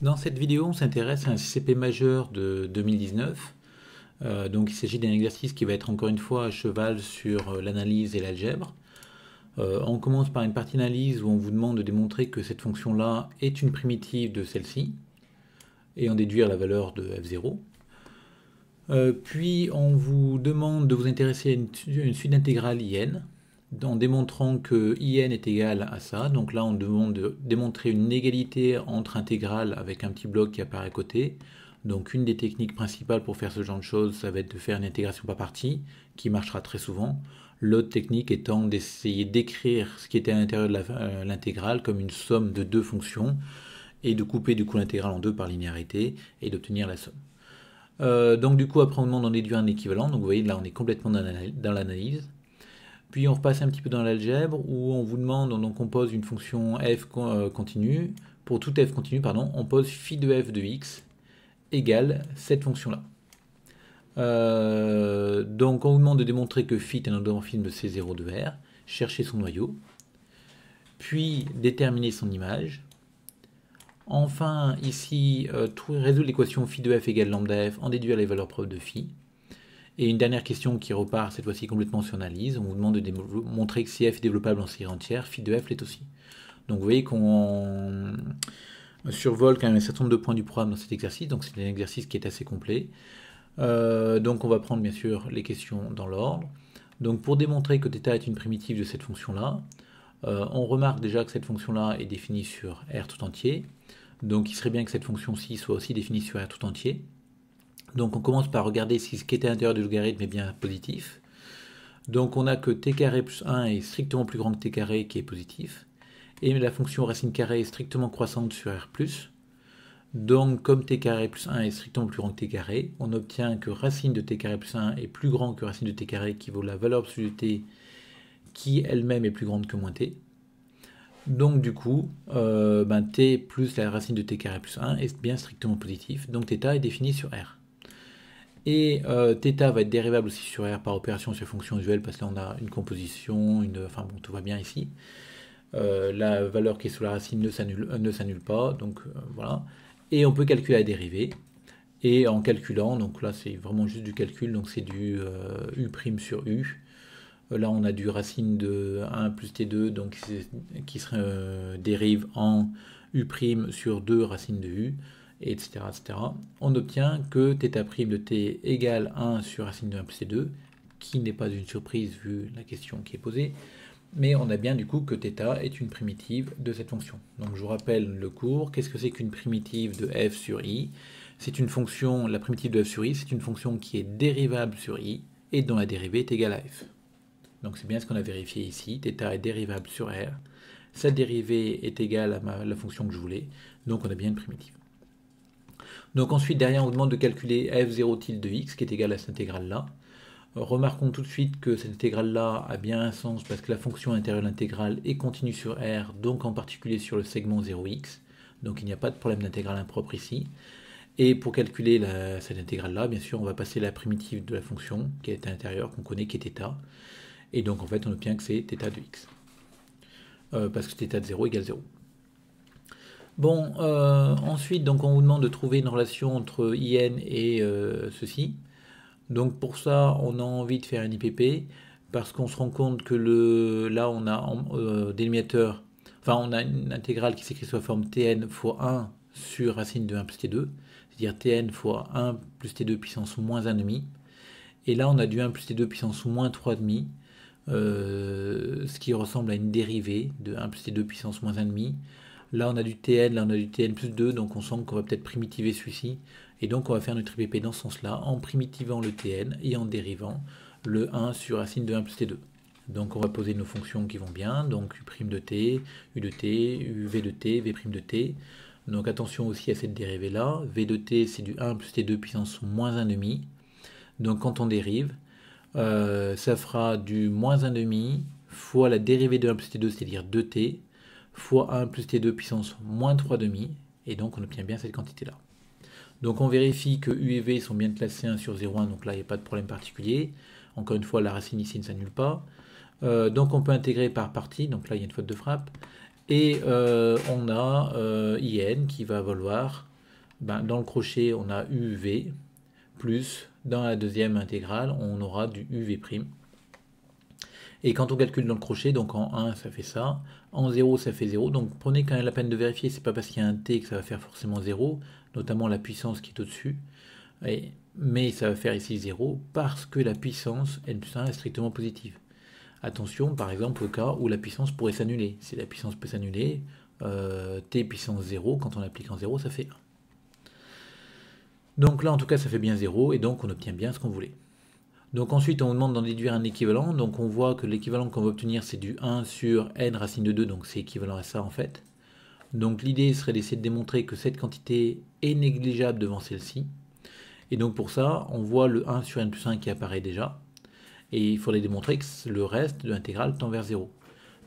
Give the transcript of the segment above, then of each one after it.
Dans cette vidéo, on s'intéresse à un CCP majeur de 2019. Donc il s'agit d'un exercice qui va être encore une fois à cheval sur l'analyse et l'algèbre. On commence par une partie d'analyse où on vous demande de démontrer que cette fonction-là est une primitive de celle-ci, et en déduire la valeur de f0. Puis on vous demande de vous intéresser à une suite d'intégrales in, en démontrant que in est égal à ça. Donc là on demande de démontrer une égalité entre intégrales avec un petit bloc qui apparaît à côté. Donc une des techniques principales pour faire ce genre de choses, ça va être de faire une intégration par partie, qui marchera très souvent. L'autre technique étant d'essayer d'écrire ce qui était à l'intérieur de l'intégrale comme une somme de deux fonctions, et de couper du coup l'intégrale en deux par linéarité, et d'obtenir la somme. Donc du coup après on demande d'en déduire un équivalent, donc vous voyez là on est complètement dans l'analyse. Puis on repasse un petit peu dans l'algèbre où on vous demande, donc on pose une fonction f continue, pour tout f continu, pardon, on pose phi de f de x égale cette fonction-là. Donc on vous demande de démontrer que phi est un endomorphisme de C0 de R, chercher son noyau, puis déterminer son image. Enfin, ici, résoudre l'équation phi de f égale lambda f, en déduire les valeurs propres de phi. Et une dernière question qui repart cette fois-ci complètement sur analyse. On vous demande de montrer que si f est développable en série entière, phi de f l'est aussi. Donc vous voyez qu'on survole quand même un certain nombre de points du programme dans cet exercice. Donc c'est un exercice qui est assez complet. Donc on va prendre bien sûr les questions dans l'ordre. Donc pour démontrer que θ est une primitive de cette fonction-là, on remarque déjà que cette fonction-là est définie sur R tout entier. Donc il serait bien que cette fonction-ci soit aussi définie sur R tout entier. Donc on commence par regarder si ce qui est à l'intérieur du logarithme est bien positif. Donc on a que t carré plus 1 est strictement plus grand que t carré qui est positif. Et la fonction racine carrée est strictement croissante sur R+. Donc comme t carré plus 1 est strictement plus grand que t carré, on obtient que racine de t carré plus 1 est plus grand que racine de t carré qui vaut la valeur absolue de t qui elle-même est plus grande que moins t. Donc du coup, t plus la racine de t carré plus 1 est bien strictement positif, donc θ est défini sur R. Et θ va être dérivable aussi sur R par opération sur fonction usuelle, parce que là on a une composition, enfin bon, tout va bien ici. La valeur qui est sous la racine ne s'annule pas, donc voilà. Et on peut calculer la dérivée. Et en calculant, donc là c'est vraiment juste du calcul, donc c'est du U' sur U. Là on a du racine de 1 plus t2, donc qui se dérive en U' sur 2 racines de U, etc., etc. On obtient que θ' de t égale 1 sur racine de 1 plus t2, qui n'est pas une surprise vu la question qui est posée, mais on a bien du coup que θ est une primitive de cette fonction. Donc je vous rappelle le cours, qu'est-ce que c'est qu'une primitive de f sur i? C'est une fonction, la primitive de f sur i, c'est une fonction qui est dérivable sur i, et dont la dérivée est égale à f. Donc c'est bien ce qu'on a vérifié ici, θ est dérivable sur R, sa dérivée est égale à la fonction que je voulais, donc on a bien une primitive. Donc ensuite derrière on vous demande de calculer f0 tilde de x qui est égal à cette intégrale-là. Remarquons tout de suite que cette intégrale-là a bien un sens parce que la fonction intérieure de l'intégrale est continue sur R, donc en particulier sur le segment 0x, donc il n'y a pas de problème d'intégrale impropre ici. Et pour calculer cette intégrale-là, bien sûr, on va passer la primitive de la fonction qui est à l'intérieur, qu'on connaît, qui est θ. Et donc en fait on obtient que c'est θ de x. Parce que θ de 0 égale 0. Bon, ensuite donc on vous demande de trouver une relation entre in et ceci. Donc pour ça on a envie de faire un IPP, parce qu'on se rend compte que là on a dénominateur, enfin on a une intégrale qui s'écrit sous la forme tn fois 1 sur racine de 1 plus t2, c'est-à-dire tn fois 1 plus t2 puissance moins 1,5. Et là on a du 1 plus t2 puissance moins 3,5. Ce qui ressemble à une dérivée de 1 plus t2 puissance moins 1,5. Là on a du tn, là on a du tn plus 2, donc on sent qu'on va peut-être primitiver celui-ci. Et donc on va faire notre IPP dans ce sens-là, en primitivant le tn et en dérivant le 1 sur racine de 1 plus t2. Donc on va poser nos fonctions qui vont bien, donc u' de t, u de t, v de t, v' de t. Donc attention aussi à cette dérivée-là, v de t c'est du 1 plus t2 puissance moins 1,5. Donc quand on dérive, ça fera du moins 1,5 fois la dérivée de 1 plus t2, c'est-à-dire 2t, fois 1 plus t2 puissance moins 3,5, et donc on obtient bien cette quantité-là. Donc on vérifie que u et v sont bien classés 1 sur 0,1, donc là il n'y a pas de problème particulier. Encore une fois, la racine ici ne s'annule pas. Donc on peut intégrer par partie, donc là il y a une faute de frappe. Et on a IN qui va valoir, dans le crochet, on a UV, plus dans la deuxième intégrale, on aura du UV'. Et quand on calcule dans le crochet, donc en 1, ça fait ça, en 0, ça fait 0. Donc prenez quand même la peine de vérifier, c'est pas parce qu'il y a un t que ça va faire forcément 0, notamment la puissance qui est au-dessus. Mais ça va faire ici 0 parce que la puissance n plus 1 est strictement positive. Attention, par exemple, au cas où la puissance pourrait s'annuler. Si la puissance peut s'annuler, t puissance 0, quand on applique en 0, ça fait 1. Donc là, en tout cas, ça fait bien 0, et donc on obtient bien ce qu'on voulait. Donc ensuite, on nous demande d'en déduire un équivalent. Donc on voit que l'équivalent qu'on va obtenir, c'est du 1 sur n racine de 2, donc c'est équivalent à ça en fait. Donc l'idée serait d'essayer de démontrer que cette quantité est négligeable devant celle-ci. Et donc pour ça, on voit le 1 sur n plus 1 qui apparaît déjà. Et il faudrait démontrer que le reste de l'intégrale tend vers 0.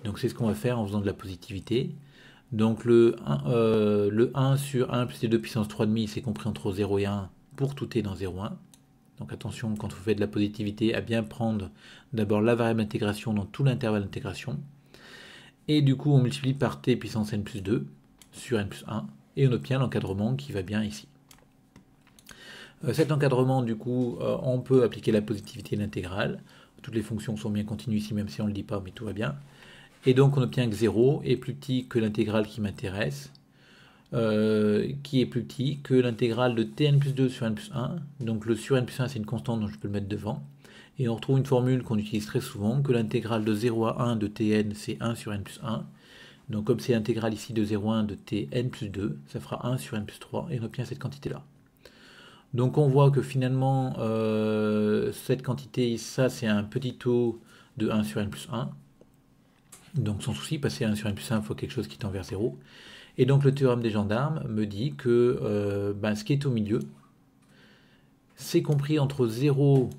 Donc c'est ce qu'on va faire en faisant de la positivité. Donc le 1 sur 1 plus t2 puissance 3,5, c'est compris entre 0 et 1 pour tout t dans 0,1. Donc attention, quand vous faites de la positivité, à bien prendre d'abord la variable d'intégration dans tout l'intervalle d'intégration. Et du coup, on multiplie par t puissance n plus 2 sur n plus 1. Et on obtient l'encadrement qui va bien ici. Cet encadrement, du coup, on peut appliquer la positivité de l'intégrale. Toutes les fonctions sont bien continues ici, même si on ne le dit pas, mais tout va bien. Et donc on obtient que 0 est plus petit que l'intégrale qui m'intéresse, qui est plus petit que l'intégrale de tn plus 2 sur n plus 1. Donc le sur n plus 1, c'est une constante, donc je peux le mettre devant. Et on retrouve une formule qu'on utilise très souvent, que l'intégrale de 0 à 1 de tn, c'est 1 sur n plus 1. Donc comme c'est l'intégrale ici de 0 à 1 de tn plus 2, ça fera 1 sur n plus 3, et on obtient cette quantité-là. Donc on voit que finalement, cette quantité, ça c'est un petit taux de 1 sur n plus 1. Donc sans souci, passer à 1 sur n plus 1, il faut quelque chose qui tend vers 0. Et donc le théorème des gendarmes me dit que ce qui est au milieu, c'est compris entre 0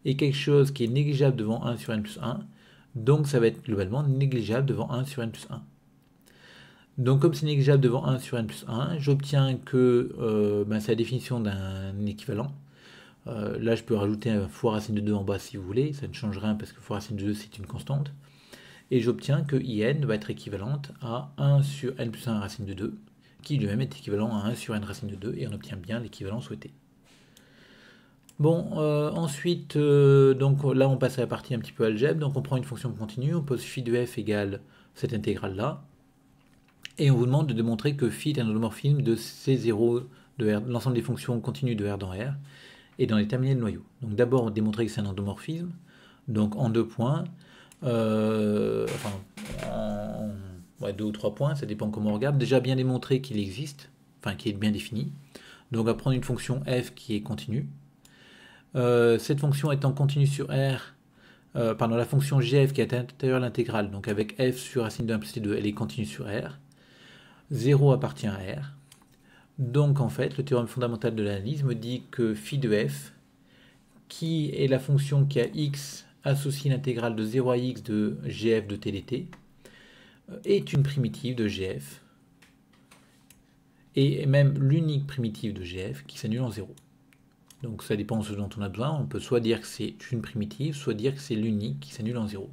et quelque chose qui est négligeable devant 1 sur n plus 1. Donc ça va être globalement négligeable devant 1 sur n plus 1. Donc comme c'est négligeable devant 1 sur n plus 1, j'obtiens que c'est la définition d'un équivalent. Là je peux rajouter un fois racine de 2 en bas si vous voulez, ça ne change rien parce que fois racine de 2 c'est une constante. Et j'obtiens que IN va être équivalente à 1 sur n plus 1 racine de 2, qui lui-même est équivalent à 1 sur n racine de 2, et on obtient bien l'équivalent souhaité. Bon, ensuite, donc là on passe à la partie un petit peu algèbre, donc on prend une fonction continue, on pose phi de f égale cette intégrale-là, et on vous demande de démontrer que phi est un endomorphisme de C0 de R, l'ensemble des fonctions continues de R dans R, et dans les terminaux de noyau. Donc d'abord on démontrer que c'est un endomorphisme, donc en 2 points, en 2 ou 3 points, ça dépend comment on regarde. Déjà bien démontrer qu'il existe, enfin qui est bien défini. Donc on va prendre une fonction f qui est continue. Cette fonction étant continue sur R, la fonction gf qui est à l'intérieur de l'intégrale, donc avec f sur racine de 1 plus t2, elle est continue sur R. 0 appartient à R. Donc en fait, le théorème fondamental de l'analyse me dit que phi de f, qui est la fonction qui a x associe l'intégrale de 0 à x de gf de t dt, est une primitive de gf, et même l'unique primitive de gf qui s'annule en 0. Donc ça dépend de ce dont on a besoin, on peut soit dire que c'est une primitive, soit dire que c'est l'unique qui s'annule en 0.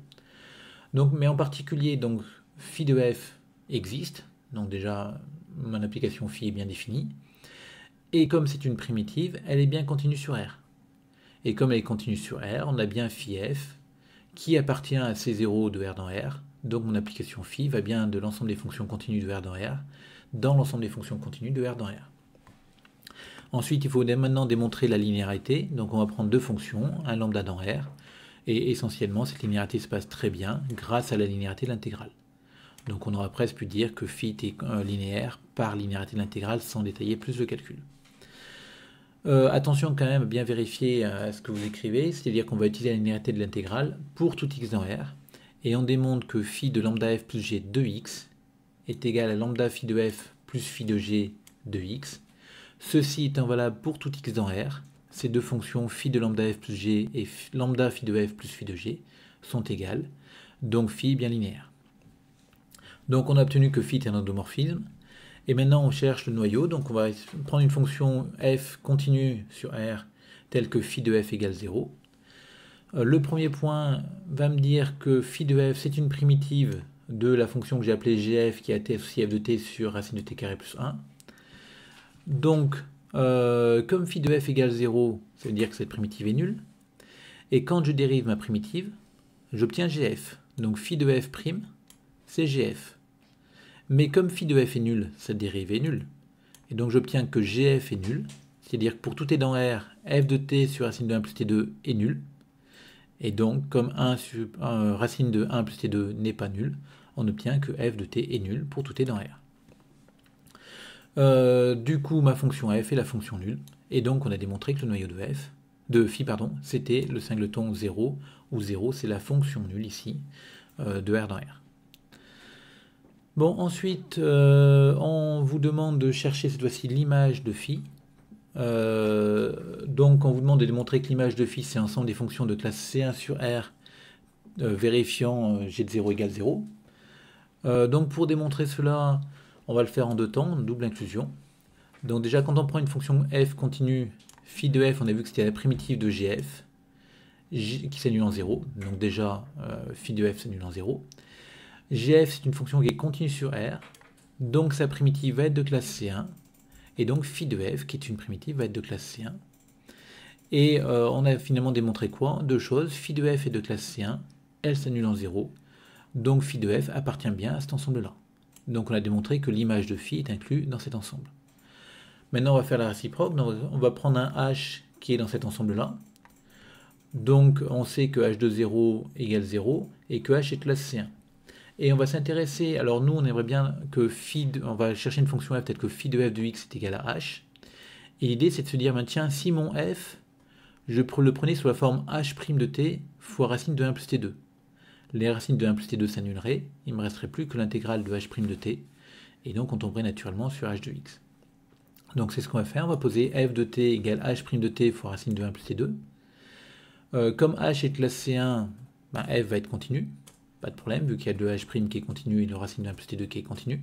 Donc, mais en particulier, donc, phi de f existe, donc déjà mon application phi est bien définie, et comme c'est une primitive, elle est bien continue sur R. Et comme elle est continue sur R, on a bien phi f qui appartient à C0 de R dans R. Donc mon application phi va bien de l'ensemble des fonctions continues de R dans R dans l'ensemble des fonctions continues de R dans R. Ensuite, il faut maintenant démontrer la linéarité. Donc on va prendre deux fonctions, un lambda dans R, et essentiellement cette linéarité se passe très bien grâce à la linéarité de l'intégrale. Donc on aurait presque pu dire que phi est linéaire par linéarité de l'intégrale sans détailler plus le calcul. Attention quand même à bien vérifier ce que vous écrivez, c'est-à-dire qu'on va utiliser la linéarité de l'intégrale pour tout x dans R, et on démontre que phi de lambda f plus g de x est égal à lambda phi de f plus phi de g de x. Ceci étant valable pour tout x dans R, ces deux fonctions phi de lambda f plus g et lambda phi de f plus phi de g sont égales, donc phi est bien linéaire. Donc on a obtenu que phi est un endomorphisme. Et maintenant, on cherche le noyau, donc on va prendre une fonction f continue sur R, telle que phi de f égale 0. Le premier point va me dire que phi de f, c'est une primitive de la fonction que j'ai appelée gf qui a été associée à f de t sur racine de t carré plus 1. Donc, comme phi de f égale 0, ça veut dire que cette primitive est nulle. Et quand je dérive ma primitive, j'obtiens gf. Donc phi de f', c'est gf. Mais comme phi de f est nul, cette dérivée est nulle. Et donc j'obtiens que gf est nul. C'est-à-dire que pour tout t dans R, f de t sur racine de 1 plus t2 est nul. Et donc, comme racine de 1 plus t2 n'est pas nul, on obtient que f de t est nul pour tout t dans R. Du coup, ma fonction f est la fonction nulle. Et donc, on a démontré que le noyau de phi, c'était le singleton 0, où 0, c'est la fonction nulle ici, de R dans R. Bon, ensuite, on vous demande de chercher cette fois-ci l'image de phi. Donc, on vous demande de démontrer que l'image de phi, c'est l'ensemble des fonctions de classe C1 sur R, vérifiant g de 0 égale 0. Donc, pour démontrer cela, on va le faire en deux temps, double inclusion. Donc déjà, quand on prend une fonction f continue, phi de f, on a vu que c'était la primitive de gf, qui s'annule en 0. Donc déjà, phi de f s'annule en 0. Gf, c'est une fonction qui est continue sur R, donc sa primitive va être de classe C1, et donc phi de f, qui est une primitive, va être de classe C1. Et on a finalement démontré quoi? Deux choses. Phi de f est de classe C1, elle s'annule en 0, donc phi de f appartient bien à cet ensemble-là. Donc on a démontré que l'image de phi est inclue dans cet ensemble. Maintenant on va faire la réciproque, donc on va prendre un h qui est dans cet ensemble-là. Donc on sait que h de 0 égale 0 et que h est classe C1. Et on va s'intéresser, alors nous on aimerait bien que on va chercher une fonction f peut-être que phi de f de x est égal à h. Et l'idée c'est de se dire, ben, tiens, si mon f, je le prenais sous la forme h' de t fois racine de 1 plus t2. Les racines de 1 plus t2 s'annuleraient, il ne me resterait plus que l'intégrale de h' de t, et donc on tomberait naturellement sur h de x. Donc c'est ce qu'on va faire, on va poser f de t égale h' de t fois racine de 1 plus t2. Comme h est classe C1, ben f va être continu, pas de problème, vu qu'il y a le h' qui est continu et le racine de 1 plus t2 qui est continu.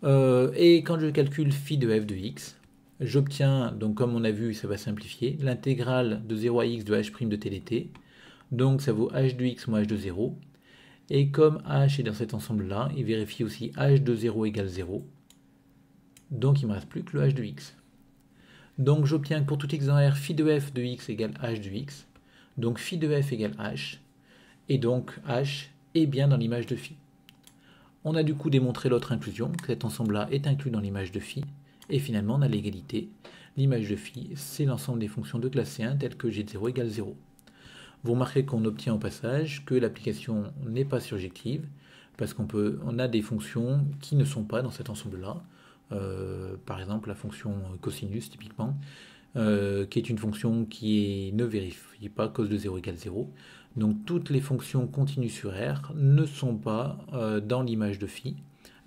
Et quand je calcule phi de f de x, j'obtiens, donc comme on a vu, ça va simplifier, l'intégrale de 0 à x de h' de t dt. Donc ça vaut h de x moins h de 0. Et comme h est dans cet ensemble-là, il vérifie aussi h de 0 égale 0. Donc il ne me reste plus que le h de x. Donc j'obtiens pour tout x dans R, phi de f de x égale h de x. Donc phi de f égale h. Et donc h est bien dans l'image de phi. On a du coup démontré l'autre inclusion, que cet ensemble-là est inclus dans l'image de phi. Et finalement on a l'égalité. L'image de phi, c'est l'ensemble des fonctions de classe C1 telles que g de 0 égale 0. Vous remarquez qu'on obtient au passage que l'application n'est pas surjective, parce on a des fonctions qui ne sont pas dans cet ensemble-là. Par exemple, la fonction cosinus, typiquement, qui est une fonction qui ne vérifie pas cos de 0 égale 0. Donc toutes les fonctions continues sur R ne sont pas dans l'image de phi,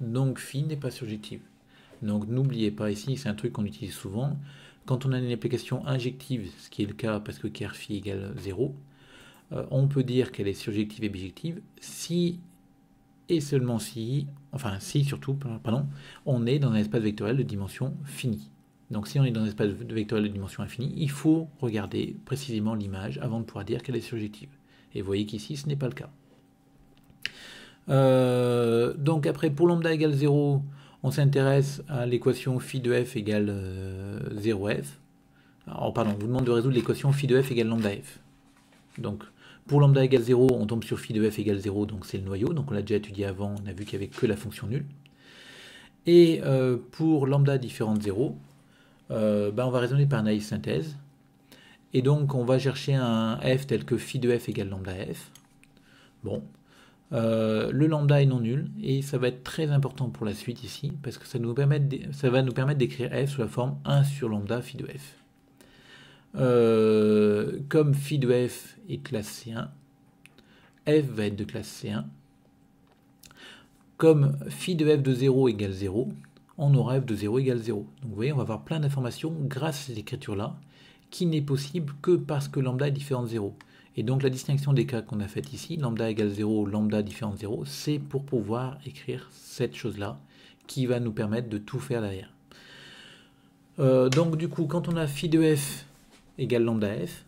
donc phi n'est pas surjective. Donc n'oubliez pas ici, c'est un truc qu'on utilise souvent, quand on a une application injective, ce qui est le cas parce que ker phi égale 0, on peut dire qu'elle est surjective et bijective si et seulement si, enfin si surtout, pardon, on est dans un espace vectoriel de dimension finie. Donc si on est dans un espace vectoriel de dimension infinie, il faut regarder précisément l'image avant de pouvoir dire qu'elle est surjective. Et vous voyez qu'ici, ce n'est pas le cas. Donc après, pour lambda égale 0, on s'intéresse à l'équation phi de f égale 0f. Alors pardon, on vous demande de résoudre l'équation phi de f égale lambda f. Donc pour lambda égale 0, on tombe sur phi de f égale 0, donc c'est le noyau, donc on l'a déjà étudié avant, on a vu qu'il n'y avait que la fonction nulle. Et pour lambda différent de 0, on va raisonner par naïve synthèse. Et donc on va chercher un f tel que phi de f égale lambda f. Bon, le lambda est non nul, et ça va être très important pour la suite ici, parce que ça va nous permettre d'écrire f sous la forme 1 sur lambda phi de f. Comme phi de f est classe C1, f va être de classe C1. Comme phi de f de 0 égale 0, on aura f de 0 égale 0. Donc vous voyez, on va avoir plein d'informations grâce à cette écriture-là, qui n'est possible que parce que lambda est différent de 0. Et donc la distinction des cas qu'on a faite ici, lambda égale 0, lambda différent de 0, c'est pour pouvoir écrire cette chose-là, qui va nous permettre de tout faire derrière. Donc du coup, quand on a phi de f égale lambda f,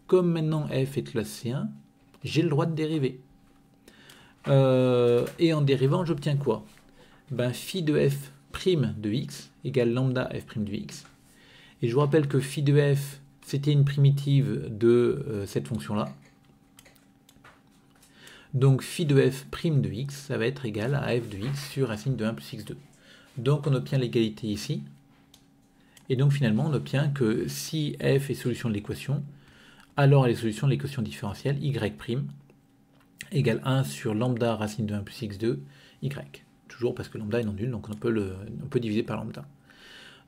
comme maintenant f est classe C1, j'ai le droit de dériver. Et en dérivant, j'obtiens quoi? Ben, phi de f' de x égale lambda f' de x. Et je vous rappelle que phi de f, c'était une primitive de cette fonction-là. Donc phi de f' de x, ça va être égal à f de x sur racine de 1 plus x2. Donc on obtient l'égalité ici. Et donc finalement on obtient que si f est solution de l'équation, alors elle est solution de l'équation différentielle y' égale 1 sur lambda racine de 1 plus x2 y. Toujours parce que lambda est non nul, donc on peut diviser par lambda.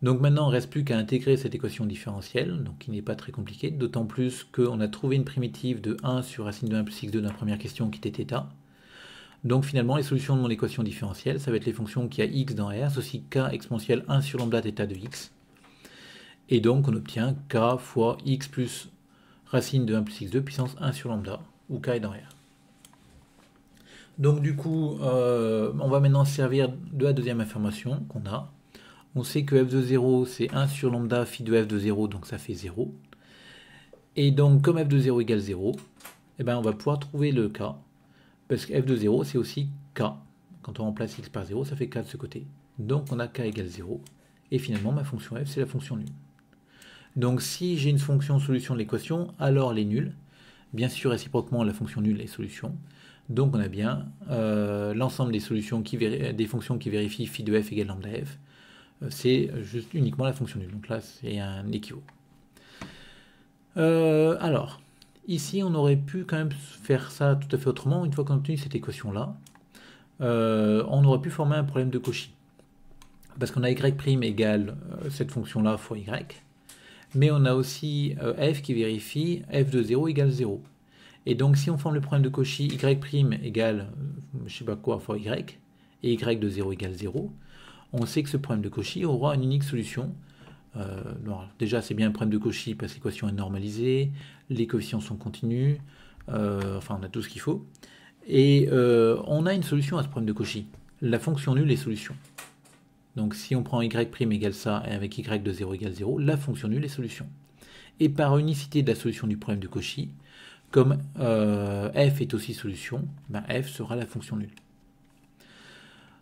Donc maintenant, il ne reste plus qu'à intégrer cette équation différentielle, donc qui n'est pas très compliquée, d'autant plus qu'on a trouvé une primitive de 1 sur racine de 1 plus x2 dans la première question qui était θ. Donc finalement, les solutions de mon équation différentielle, ça va être les fonctions qui a x dans R, ceci k exponentielle 1 sur lambda θ de x. Et donc on obtient k fois x plus racine de 1 plus x2 puissance 1 sur lambda, où k est dans R. Donc du coup, on va maintenant se servir de la deuxième information qu'on a. On sait que f de 0, c'est 1 sur lambda phi de f de 0, donc ça fait 0. Et donc, comme f de 0 égale 0, eh ben, on va pouvoir trouver le k, parce que f de 0, c'est aussi k. Quand on remplace x par 0, ça fait k de ce côté. Donc, on a k égale 0. Et finalement, ma fonction f, c'est la fonction nulle. Donc, si j'ai une fonction solution de l'équation, alors elle est nulle. Bien sûr, réciproquement, la fonction nulle est solution. Donc, on a bien l'ensemble des fonctions qui vérifient phi de f égale lambda f. C'est juste uniquement la fonction nulle. Donc là, c'est un équivalent. Alors, ici, on aurait pu quand même faire ça tout à fait autrement. Une fois qu'on a obtenu cette équation-là, on aurait pu former un problème de Cauchy. Parce qu'on a y' égale cette fonction-là fois y. Mais on a aussi f qui vérifie f de 0 égale 0. Et donc, si on forme le problème de Cauchy, y' égale, je sais pas quoi, fois y, et y de 0 égale 0, on sait que ce problème de Cauchy aura une unique solution. Déjà, c'est bien un problème de Cauchy parce que l'équation est normalisée, les coefficients sont continus, enfin, on a tout ce qu'il faut. Et on a une solution à ce problème de Cauchy. La fonction nulle est solution. Donc, si on prend y' égale ça et avec y de 0 égale 0, la fonction nulle est solution. Et par unicité de la solution du problème de Cauchy, comme f est aussi solution, ben f sera la fonction nulle.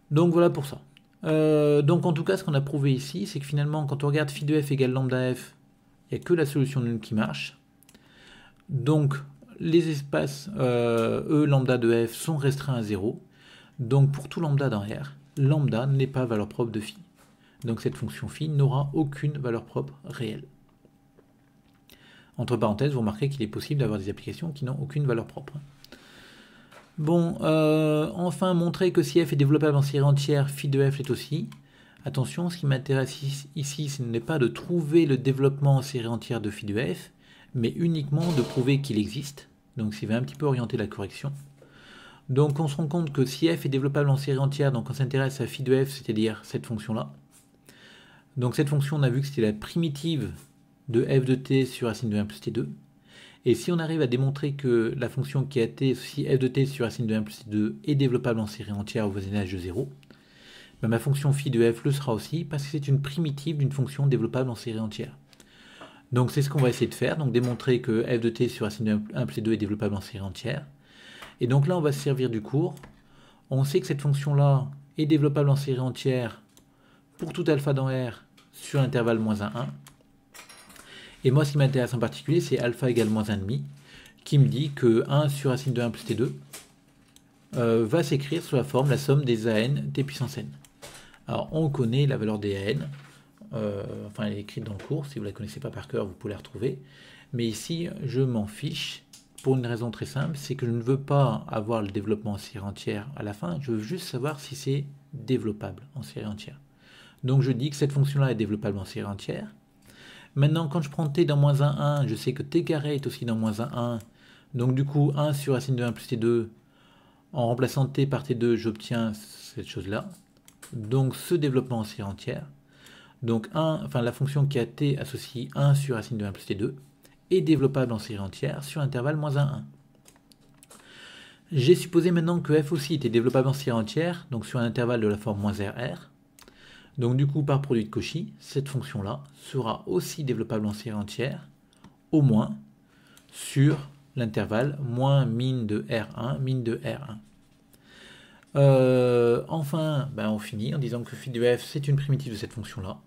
Donc, voilà pour ça. Donc en tout cas, ce qu'on a prouvé ici, c'est que finalement, quand on regarde phi de f égale lambda f, il n'y a que la solution nulle qui marche. Donc les espaces E lambda de f sont restreints à 0. Donc pour tout lambda dans R, lambda n'est pas valeur propre de phi. Donc cette fonction phi n'aura aucune valeur propre réelle. Entre parenthèses, vous remarquez qu'il est possible d'avoir des applications qui n'ont aucune valeur propre. Bon, enfin, montrer que si f est développable en série entière, phi de f l'est aussi. Attention, ce qui m'intéresse ici, ce n'est pas de trouver le développement en série entière de phi de f, mais uniquement de prouver qu'il existe. Donc, ça va un petit peu orienter la correction. Donc, on se rend compte que si f est développable en série entière, donc on s'intéresse à phi de f, c'est-à-dire cette fonction-là. Donc, cette fonction, on a vu que c'était la primitive de f de t sur racine de 1 plus t2. Et si on arrive à démontrer que la fonction qui a t, si f de t sur racine de 1 plus t2 est développable en série entière au voisinage de 0, ben ma fonction phi de f le sera aussi parce que c'est une primitive d'une fonction développable en série entière. Donc c'est ce qu'on va essayer de faire, donc démontrer que f de t sur racine de 1 plus t2 est développable en série entière. Et donc là on va se servir du cours. On sait que cette fonction-là est développable en série entière pour tout alpha dans R sur l'intervalle -1, 1. Et moi, ce qui m'intéresse en particulier, c'est alpha égale -1,5, qui me dit que 1 sur racine de 1 plus t2 va s'écrire sous la forme la somme des AN t puissance n. Alors, on connaît la valeur des AN, enfin, elle est écrite dans le cours, si vous ne la connaissez pas par cœur, vous pouvez la retrouver. Mais ici, je m'en fiche, pour une raison très simple, c'est que je ne veux pas avoir le développement en série entière à la fin, je veux juste savoir si c'est développable en série entière. Donc, je dis que cette fonction-là est développable en série entière. Maintenant, quand je prends t dans -1, 1, je sais que t carré est aussi dans -1, 1. Donc du coup, 1 sur racine de 1 plus t2, en remplaçant t par t2, j'obtiens cette chose-là. Donc ce développement en série entière. Donc la fonction qui a t associe 1 sur racine de 1 plus t2 est développable en série entière sur intervalle -1, 1. J'ai supposé maintenant que f aussi était développable en série entière, donc sur un intervalle de la forme -RR. Donc du coup, par produit de Cauchy, cette fonction-là sera aussi développable en série entière, au moins sur l'intervalle -min de R1, min de R1. Enfin, ben, on finit en disant que phi de f, c'est une primitive de cette fonction-là.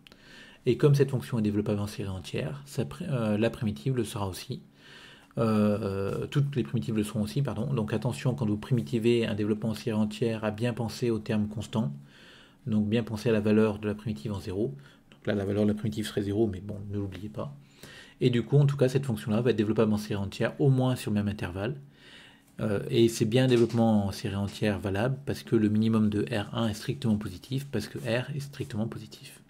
Et comme cette fonction est développable en série entière, la primitive le sera aussi. Toutes les primitives le seront aussi, pardon. Donc attention, quand vous primitivez un développement en série entière, à bien penser au terme constant. Donc bien penser à la valeur de la primitive en 0. Donc là, la valeur de la primitive serait 0, mais bon, ne l'oubliez pas. Et du coup, en tout cas, cette fonction-là va être développable en série entière, au moins sur le même intervalle. Et c'est bien un développement en série entière valable, parce que le minimum de R1 est strictement positif, parce que R est strictement positif.